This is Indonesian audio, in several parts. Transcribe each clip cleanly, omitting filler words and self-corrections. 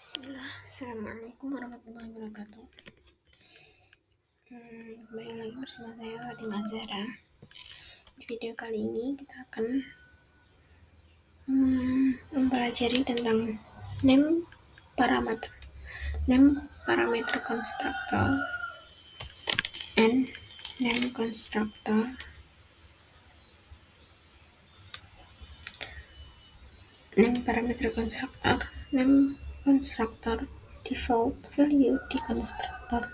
Bismillah, Assalamualaikum warahmatullahi wabarakatuh. Kembali lagi bersama saya Fatimah Zahra. Di video kali ini kita akan mempelajari tentang name parameter constructor and name constructor. Name parameter constructor default value di constructor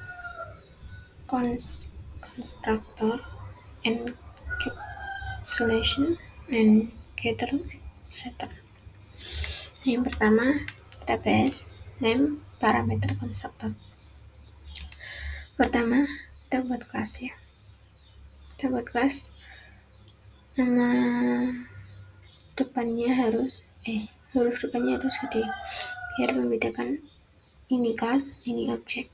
encapsulation and getter setter. Yang pertama kita bahas name parameter constructor. Pertama kita buat kelas ya. Kita buat kelas, nama depannya huruf depannya harus gede biar membedakan ini kelas, ini objek.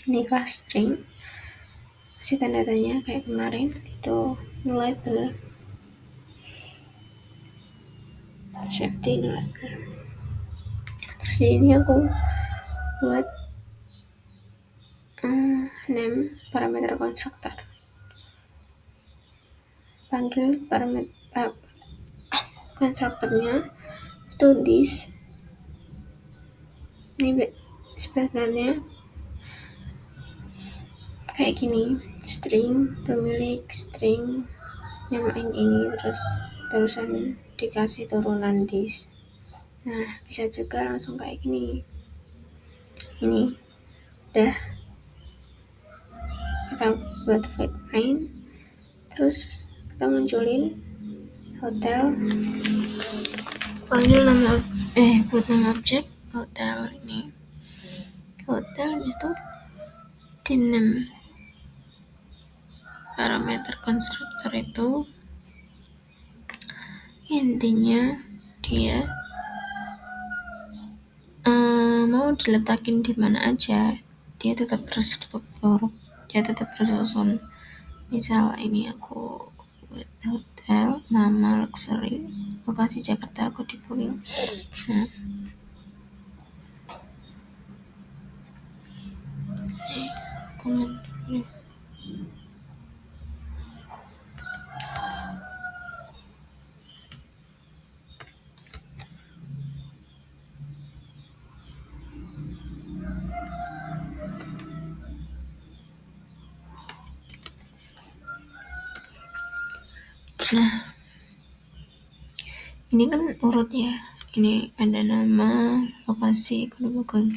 Ini kelas string, kasih tanda tanya kayak kemarin, itu label safety label. Terus ini aku buat name parameter constructor, panggil parameter konstruktornya itu this. Ini sebenarnya kayak gini, string pemilik string nyamain ini, terus barusan dikasih turunan this. Nah, bisa juga langsung kayak gini. Ini udah kita buat void main, terus kita munculin hotel, panggil buat nama objek hotel. Ini hotel itu di name parameter konstruktor itu intinya dia mau diletakin di mana aja, dia tetap terstruktur, dia tetap tersusun. Misal ini aku buat hotel, nama luxury, lokasi Jakarta, aku di booking. Nah, ini kan urut ya, ini ada nama, lokasi, kode booking.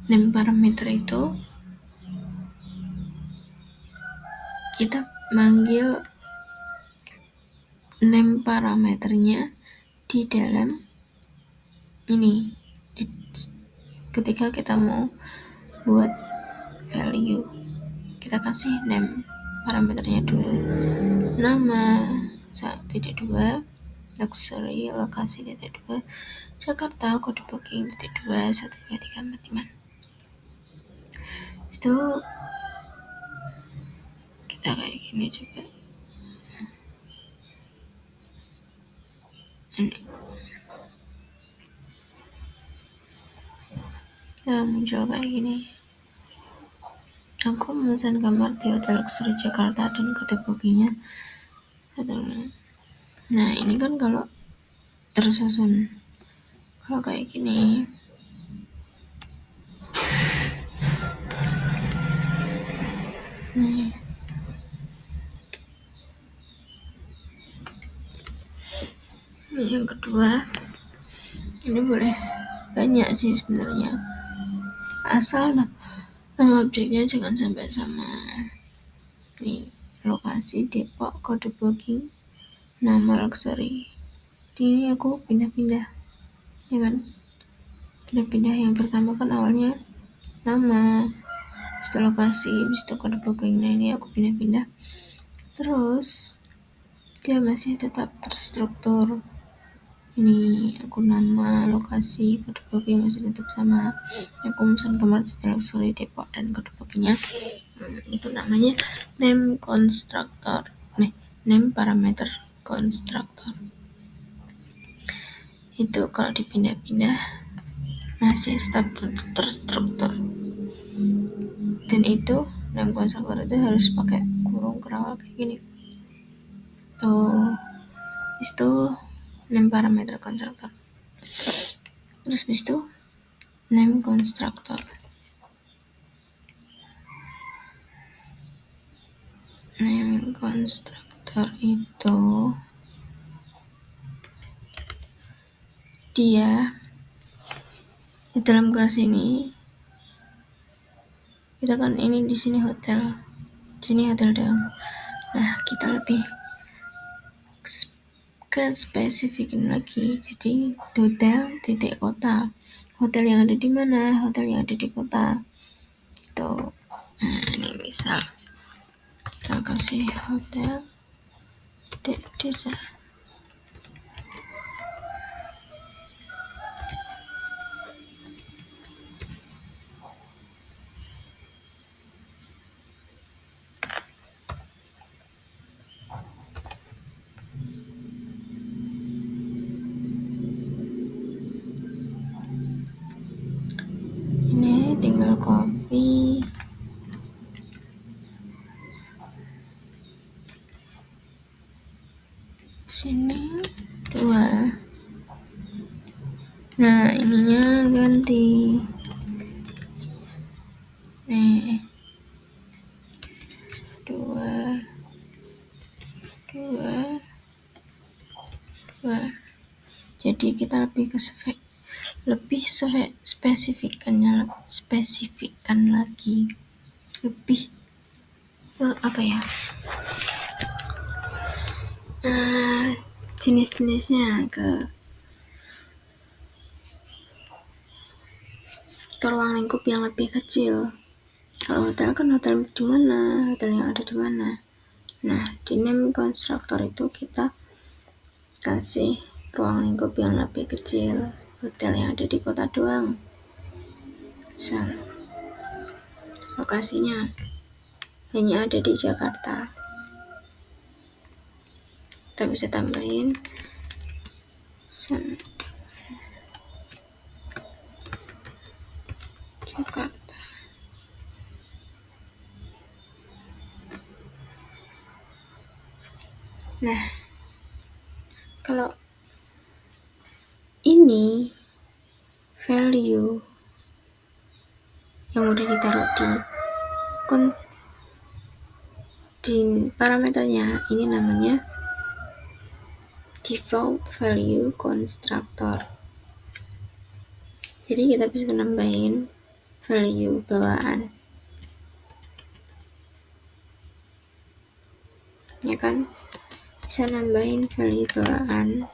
Name parameter itu kita manggil name parameternya di dalam ini ketika kita mau buat value, kita kasih name parameternya dulu, nama titik 2, luxury, lokasi titik 2, Jakarta, kode booking titik 2, 1, 2, 3, 4, 5. Itu kita kayak gini coba. Ini nah, muncul kayak gini. Aku memesan kamar di hotel luxury Jakarta dan kode bookingnya. Nah, ini kan kalau tersusun. Kalau kayak gini, nih. Ini yang kedua, ini boleh banyak sih sebenarnya, asal nama objeknya jangan sampai sama. Nih, lokasi Depok, kode booking, nama luxury. Ini aku pindah-pindah, ya kan? Pindah-pindah. Yang pertama kan awalnya nama, habis itu lokasi, habis itu kode booking. Nah, ini aku pindah-pindah. Terus dia masih tetap terstruktur. Ini aku nama, lokasi, kode booking masih tetap sama. Aku pesan kamar di luxury Depok dan kode bookingnya itu namanya name constructor, name parameter constructor. itu kalau dipindah-pindah masih tetap terstruktur. Dan itu name constructor itu harus pakai kurung kerawal kayak gini. Tuh, itu name parameter constructor. Terus habis itu name constructor. Name constructor itu dia di dalam kelas ini kita kan ini di sini hotel, sini hotel dong. Nah, kita lebih ke spesifikin lagi. Jadi hotel titik kota. Hotel yang ada di mana? Hotel yang ada di kota. Tuh. Nah, ini misal kita kasih hotel di desa. Ini tinggal copy. Sini 2. Nah, ininya ganti. Nih. 2. Jadi kita lebih ke spesifikan lagi. Lebih ke apa ya? Jenis-jenisnya ke ruang lingkup yang lebih kecil. Kalau hotel kan hotel di mana, hotel yang ada di mana. Nah, di name constructor itu kita kasih ruang lingkup yang lebih kecil, hotel yang ada di kota doang. Misal lokasinya hanya ada di Jakarta. Kita bisa tambahin Jakarta. Nah, kalau ini value yang udah ditaruh di parameternya, ini namanya default value constructor. Jadi kita bisa nambahin value bawaan, ya kan? Bisa nambahin value bawaan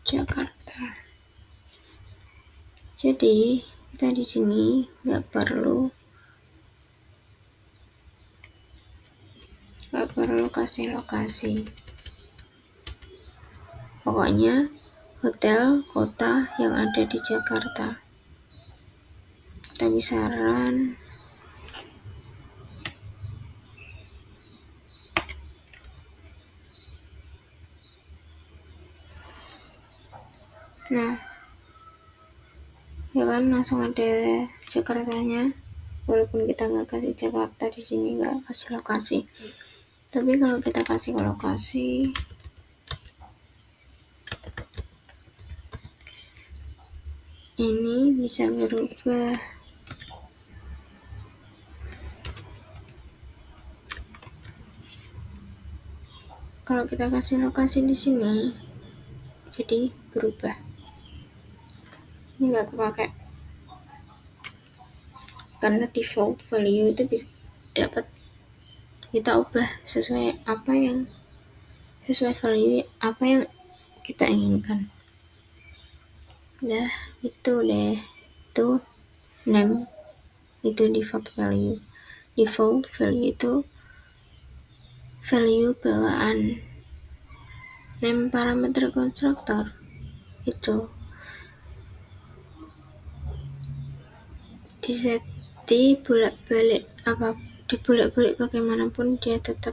Jakarta. Jadi kita di sini nggak perlu kasih lokasi. Pokoknya hotel kota yang ada di Jakarta. Kita bisa run. Nah, ya kan langsung ada Jakartanya, walaupun kita nggak kasih Jakarta di sini, nggak kasih lokasi. Tapi kalau kita kasih ke lokasi, ini bisa berubah. Kalau kita kasih lokasi di sini, jadi berubah. Ini nggak kepake karena default value itu bisa dapat kita ubah sesuai value apa yang kita inginkan. Nah, itu deh, itu name, itu default value itu value bawaan. Name parameter constructor itu dibolak-balik bagaimanapun dia tetap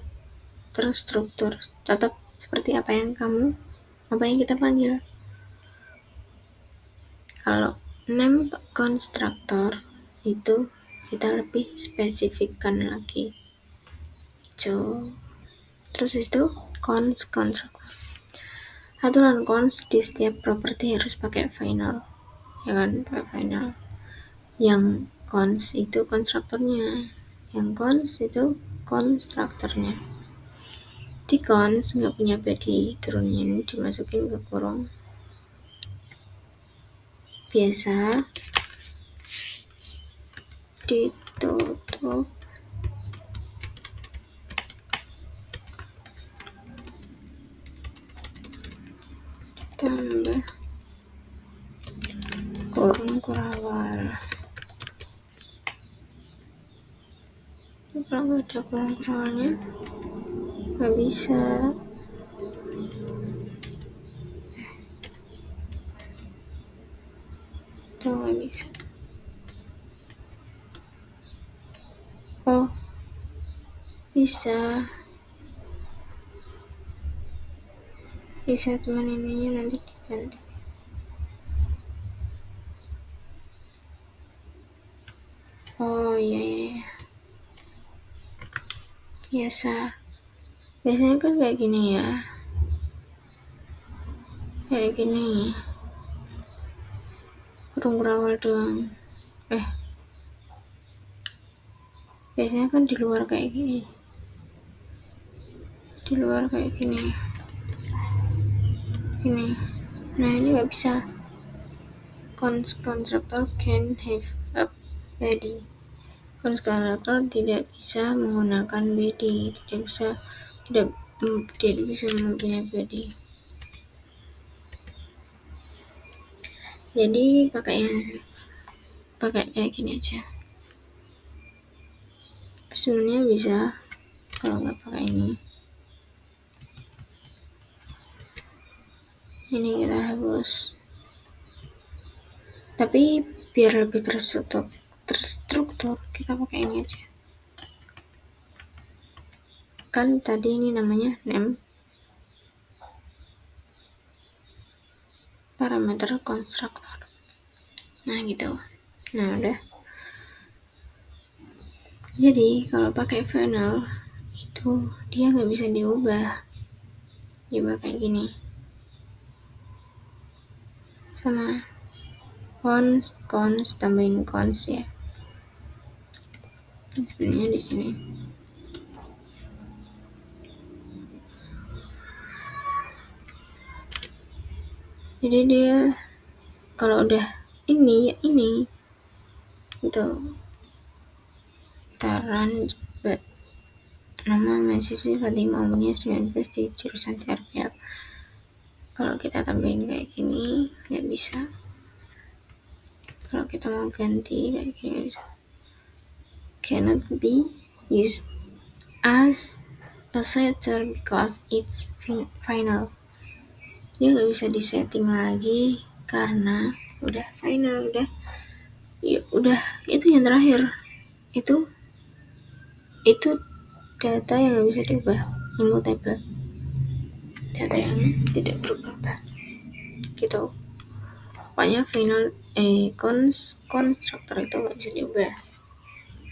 terstruktur, tetap seperti apa yang kamu apa yang kita panggil. Kalau name constructor itu kita lebih spesifikkan lagi. So, terus itu constructor. Aturan cons di setiap properti harus pakai final, ya kan, pakai final. Yang cons itu konstruktornya, yang cons itu konstruktornya. Di cons nggak punya body, turunnya ini dimasukin ke kurung biasa, ditutup tambah kurung kurawal. Kalau nggak ada kurung kurawalnya nggak bisa. Tuh nggak bisa. Oh, bisa cuman ininya nanti diganti. Oh iya. Biasanya kan kayak gini ya, kayak gini, kurung kurawal doang. Biasanya kan di luar kayak gini, ini. Nah ini nggak bisa. Constructor can have a body. Constructor tidak bisa menggunakan body, tidak bisa mempunyai body. Jadi pakai kayak gini aja. Sebenarnya bisa kalau nggak pakai ini. Ini kita hapus. Tapi biar lebih terstruktur kita pakai ini aja. Kan tadi ini namanya name parameter konstruktor. Nah gitu. Nah udah. Jadi kalau pakai final itu dia nggak bisa diubah. Coba kayak gini. Sama cons tambahin cons ya. Sebenarnya di sini. Jadi dia kalau udah ini ya ini itu taran nama mahasiswa Fatimah umurnya 19 di jurusan tarbiyat. Kalau kita tambahin kayak gini nggak bisa. Kalau kita mau ganti kayak gini nggak bisa. Cannot be used as a setter because it's final. Dia nggak bisa disetting lagi karena udah final, udah itu yang terakhir, itu data yang nggak bisa diubah, immutable, data yang tidak berubah gitu. Pokoknya final konstruktor itu nggak bisa diubah.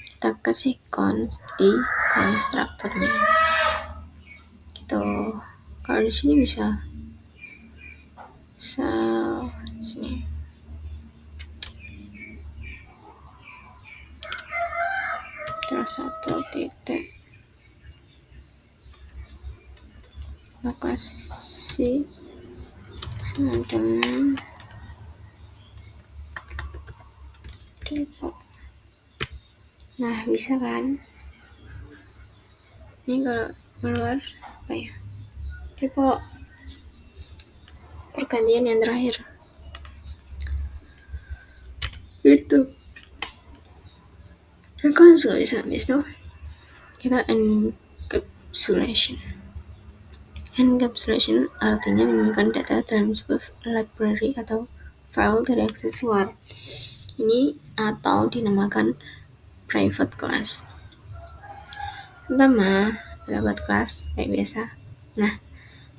Kita kasih cons di konstruktornya gitu. Kalau di sini bisa sini terus 1 titik lokasi sama dengan Depok. Nah bisa kan, ini kalau keluar apa ya, Depok, pergantian yang terakhir itu kan juga bisa. Habis itu kita encapsulation artinya menyimpan data dalam sebuah library atau file dari akses luar. Ini atau dinamakan private class. Pertama, dapat kelas kayak biasa. Nah,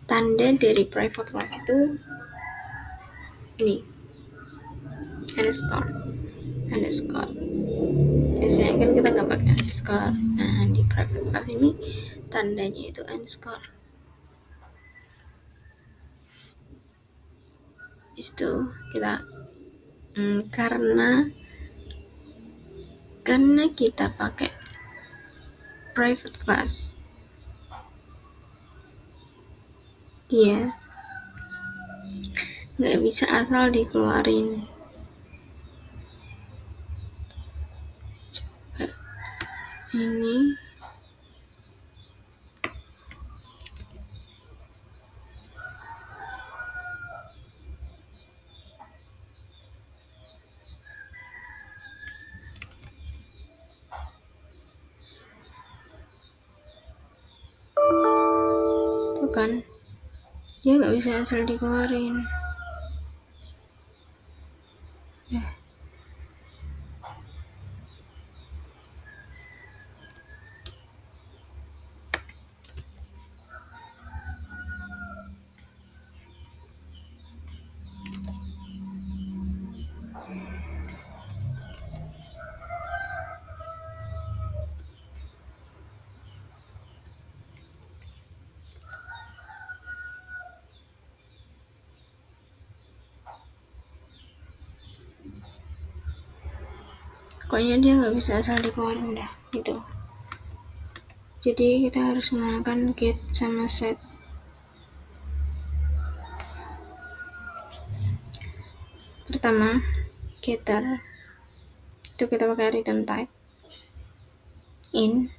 tanda dari private class itu ini underscore. Biasanya kan kita nggak pakai underscore. Nah, di private class ini tandanya itu underscore. Itu kita karena kita pakai private class, dia nggak bisa asal dikeluarin. Coba ini bukan, dia nggak bisa asal dikeluarin. Pokoknya dia nggak bisa asal dikeluarin dah gitu. Jadi kita harus menggunakan get sama set. Pertama, getter itu kita pakai return type in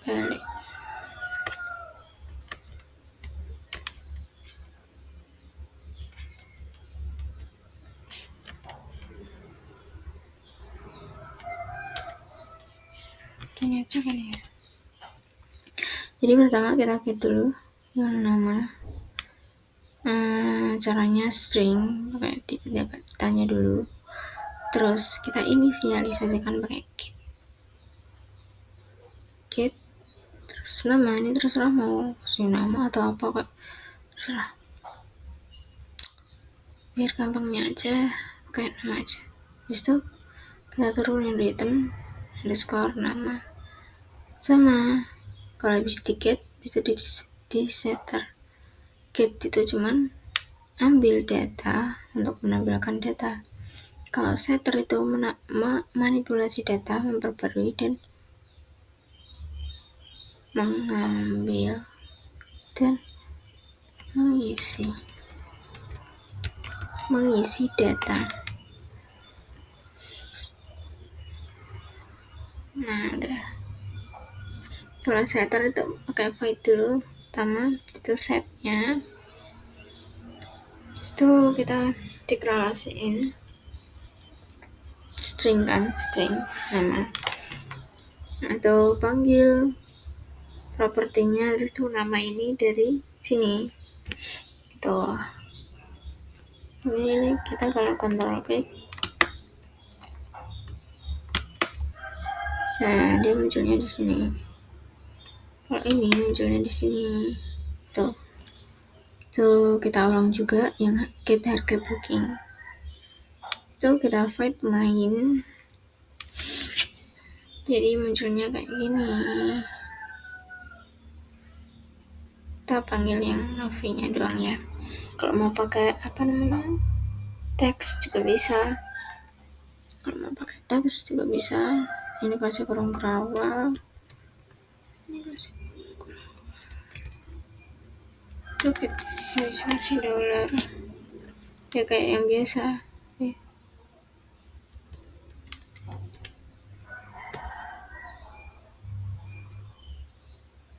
balik. Gini aja kan ya. Jadi pertama kita get dulu yang nama caranya string, pakai dapat tanya dulu, terus kita inisialisasikan pakai get terus nama. Ini terserah mau kasih nama atau apa, kok terserah, biar gampangnya aja pakai nama aja. Habis itu kita turunin return underscore nama sama. Kalau habis di get itu di setter. Get itu cuman ambil data untuk menampilkan data. Kalau setter itu manipulasi data, memperbarui dan mengambil dan mengisi data. Nah, udah. Kalau setter itu pakai void dulu, pertama itu setnya itu kita deklarasiin string nama, atau panggil propertinya itu nama ini dari sini gitu. Ini kita kalau control klik, nah dia munculnya di sini. Kalau ini munculnya di sini tuh. Kita ulang juga yang get harga booking. Itu kita void main. Jadi munculnya kayak gini. Kita panggil yang novi-nya doang ya. Kalau mau pakai teks juga bisa. Kalau mau pakai teks juga bisa. Ini kasih kurung kerawal. Ini kasih itu kita kasih $, ya kayak yang biasa.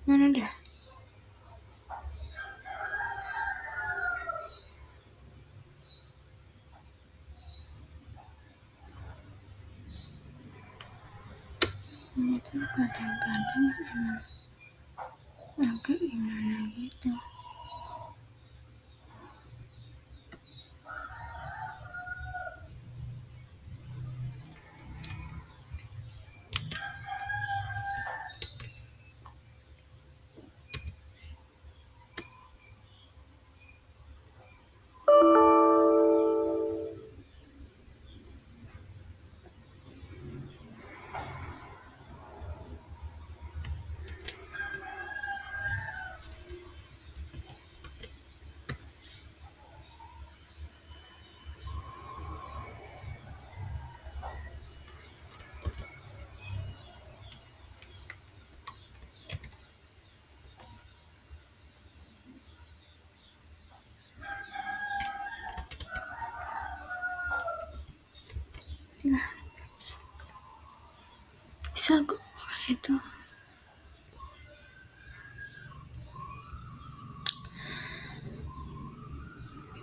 Mana dah? Ini tuh kadang-kadang emang agak gimana gitu.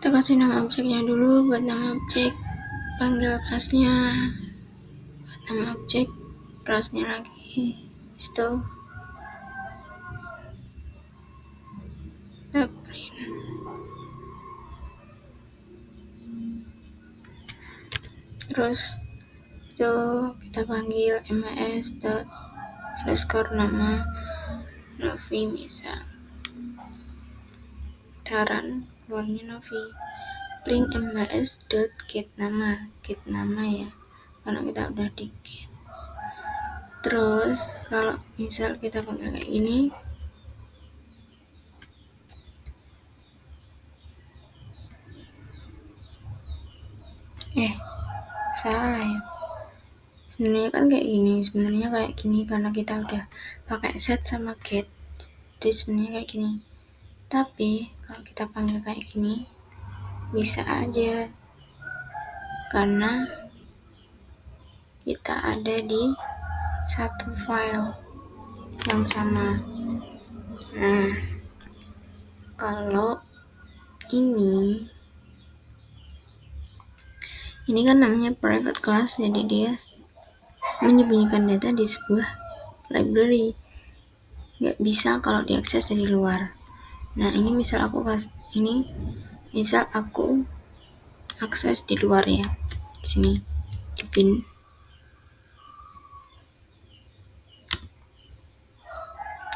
kita kasih nama objeknya dulu. Buat nama objek panggil kelasnya, buat nama objek kelasnya lagi. Itu print. Terus itu kita panggil mas.underscore nama Novi, misal taran keluarnya Novi. Print mas.get nama, get nama ya, karena kita udah di get. Terus kalau misal kita panggil kayak gini, salah ya, sebenarnya kan kayak gini, karena kita udah pakai set sama get, jadi sebenarnya kayak gini. Tapi kalau kita panggil kayak gini bisa aja, karena kita ada di satu file yang sama. Nah, kalau ini kan namanya private class, jadi dia menyembunyikan data di sebuah library, nggak bisa kalau diakses dari luar. Nah, ini misal aku akses di luar ya, di sini di bin.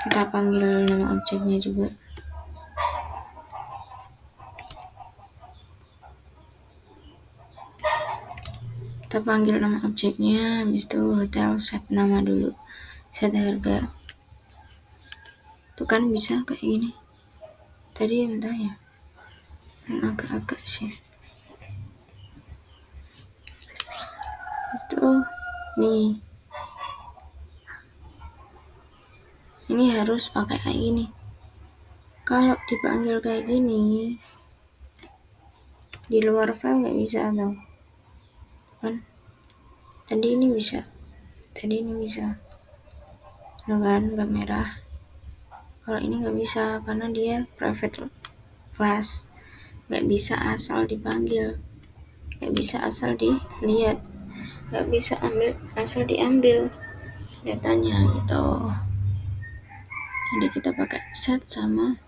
Kita panggil nama objeknya juga. Kita panggil nama objeknya, habis itu hotel, set nama dulu, set harga. Itu kan bisa kayak gini. Tadi entah ya, agak-agak sih. Itu nih, ini harus pakai kayak gini. Kalau dipanggil kayak gini di luar file nggak bisa tau kan. Tadi ini bisa loh kan, nggak merah. Kalau ini nggak bisa karena dia private class, nggak bisa asal dipanggil, nggak bisa asal dilihat, nggak bisa asal diambil datanya gitu. Jadi kita pakai set sama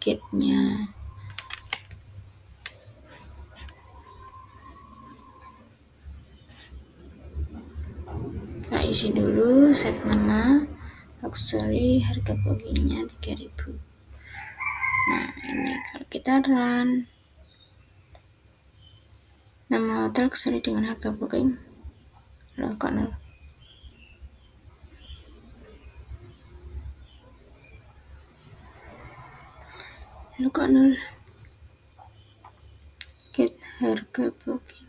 get-nya. Kita isi dulu set nama luxury, harga bookingnya 3.000. Nah, ini kalau kita run, nama hotel luxury dengan harga booking loh kok nol. Get harga booking.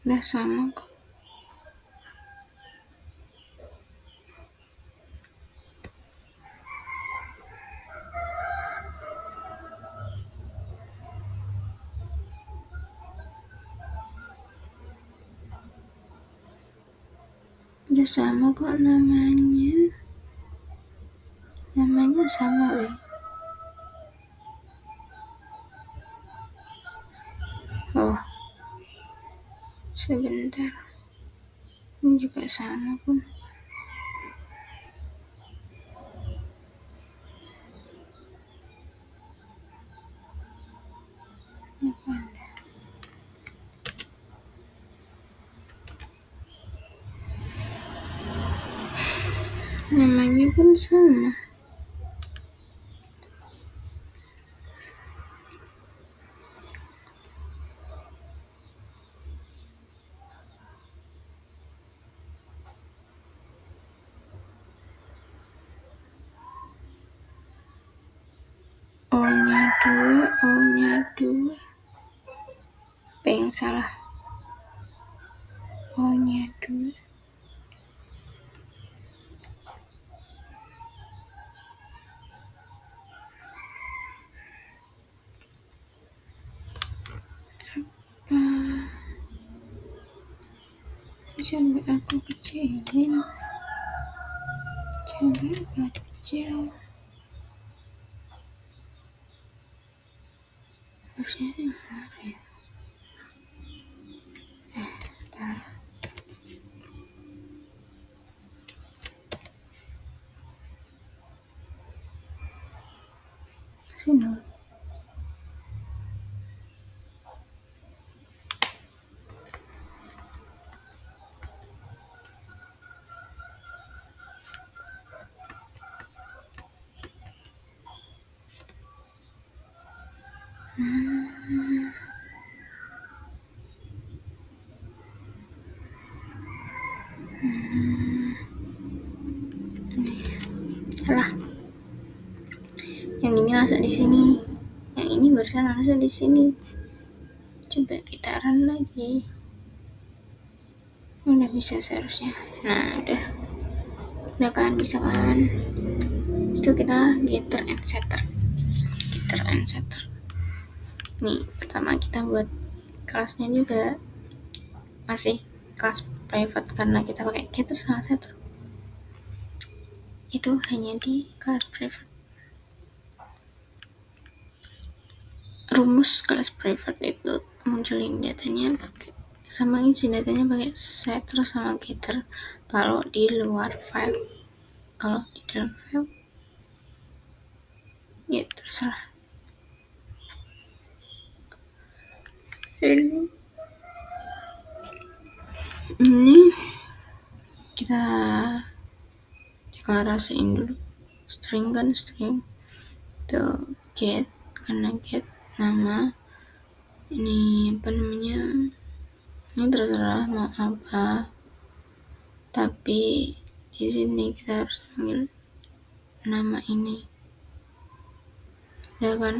Udah sama kok. Udah sama kok namanya sama weh. Oh, sebentar, ini juga sama pun. Namanya pun sama. O-nya 2. Apa yang salah? O-nya 2. Sampai aku kecilin, coba baca harusnya sih benar ya. Bentar. Sini. Salah. Yang ini masuk di sini. Yang ini barusan masuk di sini. Coba kita run lagi. Udah bisa seharusnya. Nah, udah kan, bisa kan. Itu kita getter and setter. Nih, pertama kita buat kelasnya juga masih kelas private karena kita pakai getter sama setter. Itu hanya di kelas private. Rumus kelas private itu munculin datanya pakai sama isi datanya pakai setter sama getter kalau di luar file. Kalau di dalam file ya terserah. Ini kita deklarasiin dulu string itu get, karena get nama ini apa namanya, ini terserah mau apa, tapi di sini kita harus panggil nama ini. Udah kan,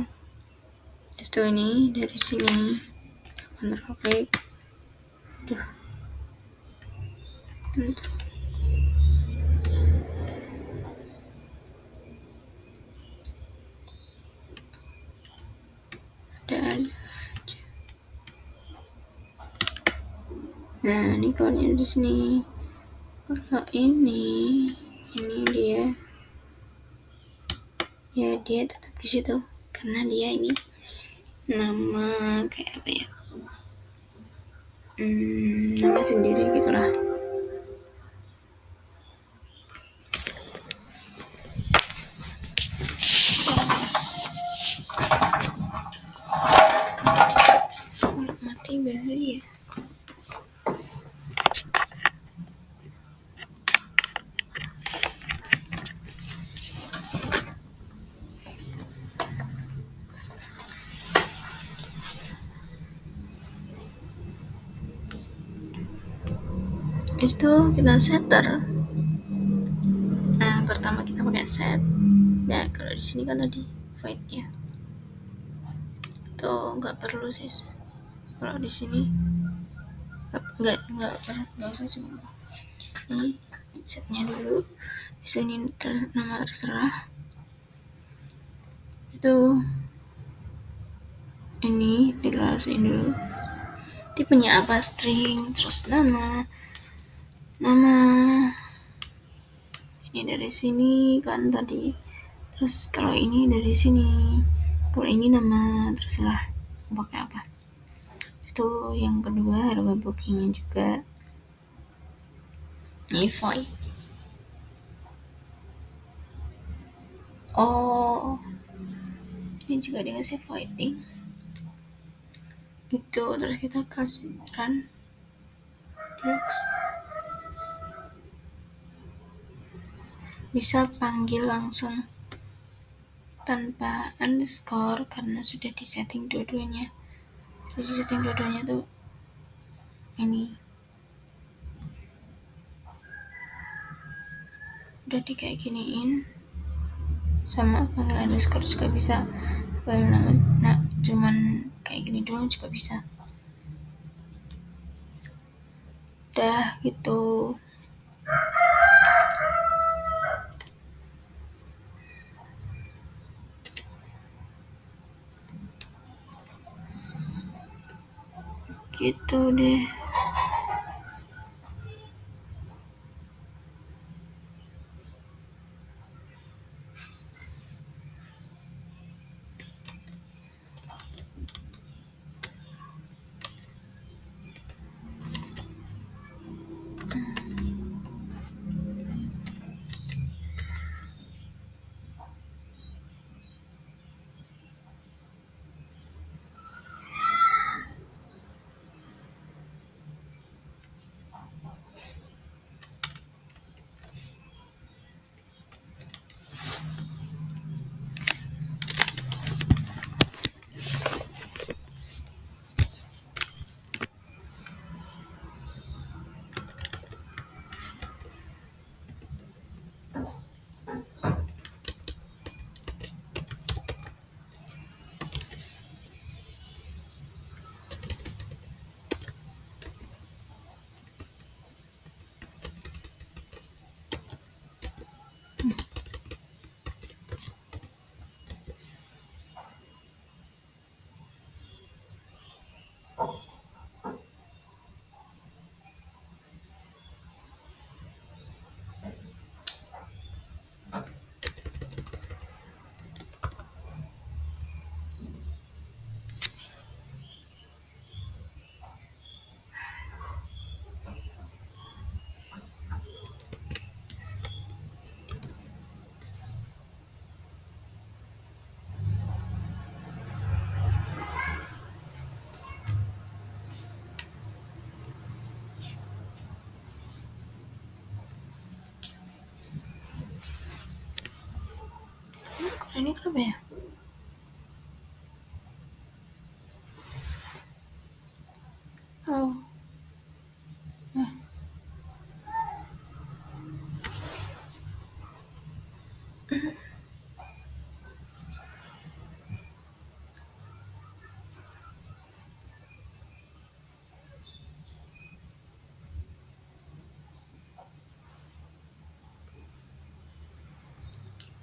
itu ini dari sini control click. Ada aja. Nah, ini keluarnya di sini. Kalau ini dia ya dia tetap di situ karena dia ini nama kayak apa ya, nama sendiri gitulah. Kalau mati bahaya. Itu kita setter. Nah, pertama kita pakai set. Nah, kalau di sini kan tadi void ya. Tuh nggak perlu sih. Kalau di sini nggak usah, cuma ini setnya dulu. Bisa ini nama terserah. Itu ini deklarasiin dulu. Tipenya apa, string, terus nama ini dari sini kan tadi. Terus kalau ini dari sini, kalau ini nama terserah mau pakai apa. Itu yang kedua harga bookingnya juga ini void. Oh, ini juga dikasih voiding gitu. Terus kita kasih run next. Bisa panggil langsung tanpa underscore karena sudah disetting dua-duanya. Terus disetting dua-duanya tuh ini udah di kayak giniin. Sama panggil underscore juga bisa, panggil nama cuman kayak gini doang juga bisa. Udah gitu. Gitu deh.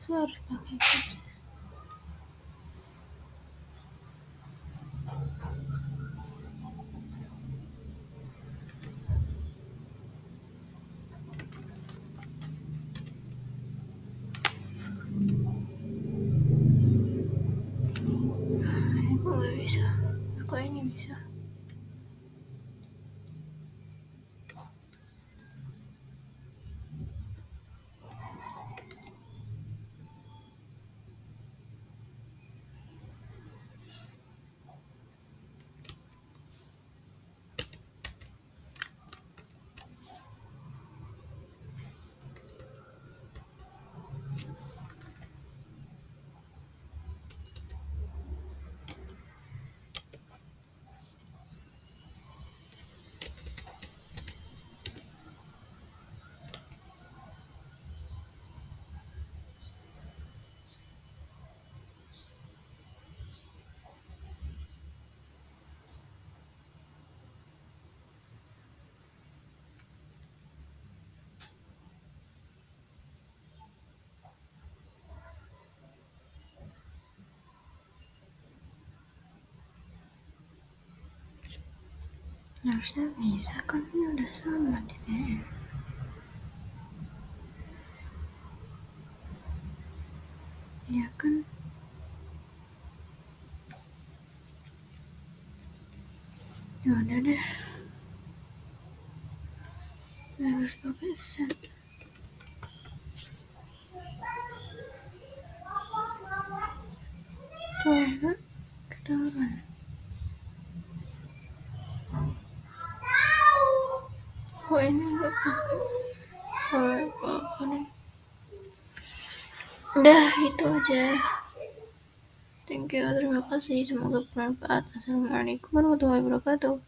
itu harus pakai kunci. Aku nggak bisa, aku ini bisa. Harusnya bisa kan, ini udah sama deh. Ya kan, ya udah deh, harus pakai set. Tuh kan ketahuan. Kok ini nggak pakai? Apa nih? Udah gitu aja. Thank you, terima kasih, semoga bermanfaat. Assalamualaikum warahmatullahi wabarakatuh.